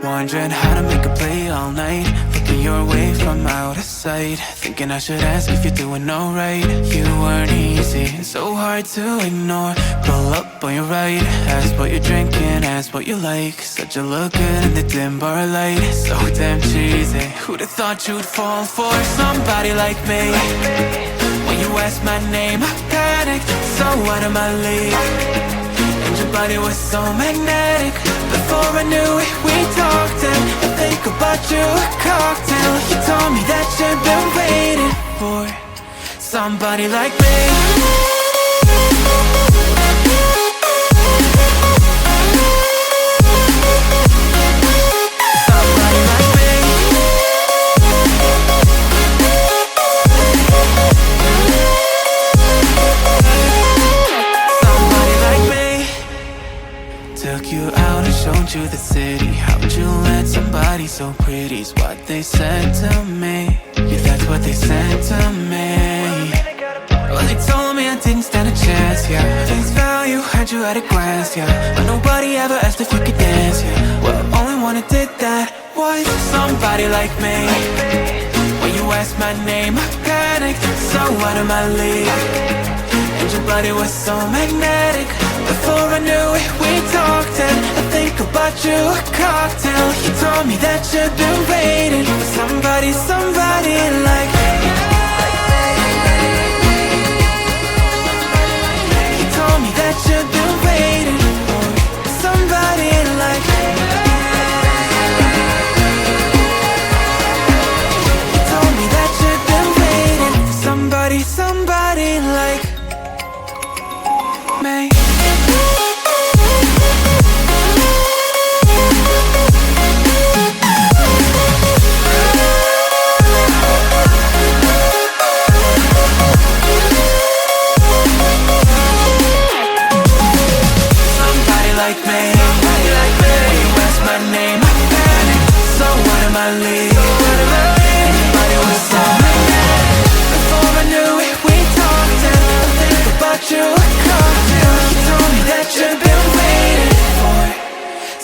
Wondering how to make a play all night, looking your way from out of sight, thinking I should ask if you're doing alright. You weren't easy, so hard to ignore. Pull up on your right, ask what you're drinking, ask what you like. Said you look good in the dim bar light, so damn cheesy. Who'd have thought you'd fall for somebody like me? When you asked my name, I panicked, so out of my league. And your body was so magnetic. Before I knew it, we talked, and I think about you a cocktail. You told me that you've been waiting for somebody like me. Took you out and showed you the city. How'd you let somebody so pretty's what they said to me? Yeah, that's what they said to me. Well, they told me I didn't stand a chance, yeah. Face value, had you at a glance, yeah. But nobody ever asked if you could dance, yeah. Well, only one who did that was somebody like me. When you asked my name, I panicked, so out of my league. And your body was so magnetic. Before I knew it, we talked, and I think about you a cocktail. You told me that you've been waiting for somebody like me. You told me that you've been waiting for somebody like me. You told me that you've been waiting for somebody like me.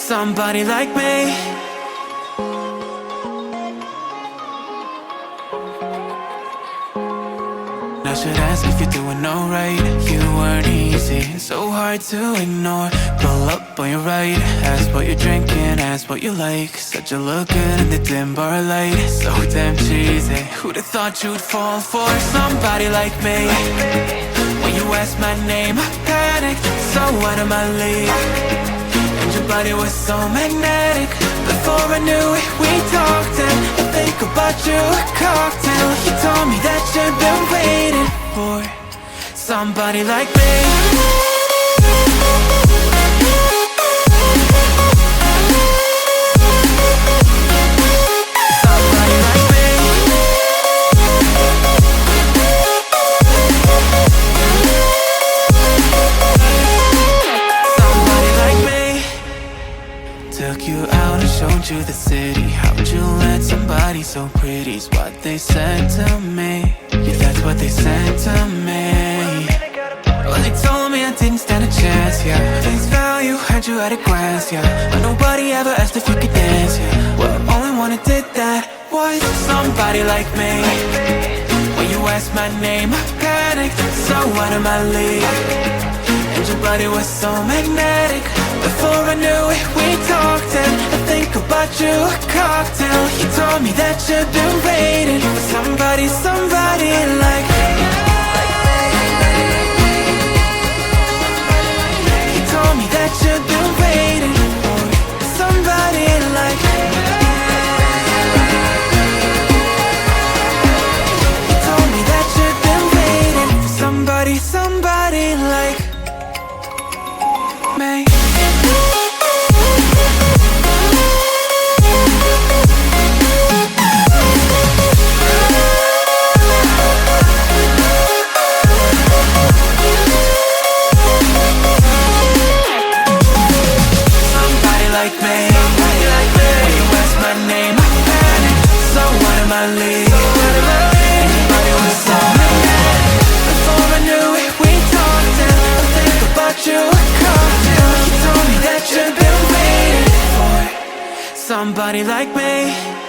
Somebody like me. I should ask if you're doing alright. You weren't easy, so hard to ignore. Pull up on your right, ask what you're drinking, ask what you like. Said you look good in the dim bar light, so damn cheesy. Who'd have thought you'd fall for somebody like me? When you asked my name, I panicked, so out of my league. And your body was so magnetic. Before I knew it, we talked, and I think about you a cocktail. You told me that you've been waiting for somebody like me. Took you out and showed you the city. How'd you let somebody so pretty's what they said to me? Yeah, that's what they said to me. Well, they told me I didn't stand a chance, yeah. Face value, had you at a glance, yeah. But nobody ever asked if you could dance, yeah. Well, only one who did that was somebody like me. When you asked my name, I panicked, so out of my league. And your body was so magnetic. Before I knew it, we talked, and I think about you a cocktail. You told me that you've been waiting for somebody like me. You told me that you've been waiting for somebody like me. You told me that you've been waiting for somebody like me. somebody like me.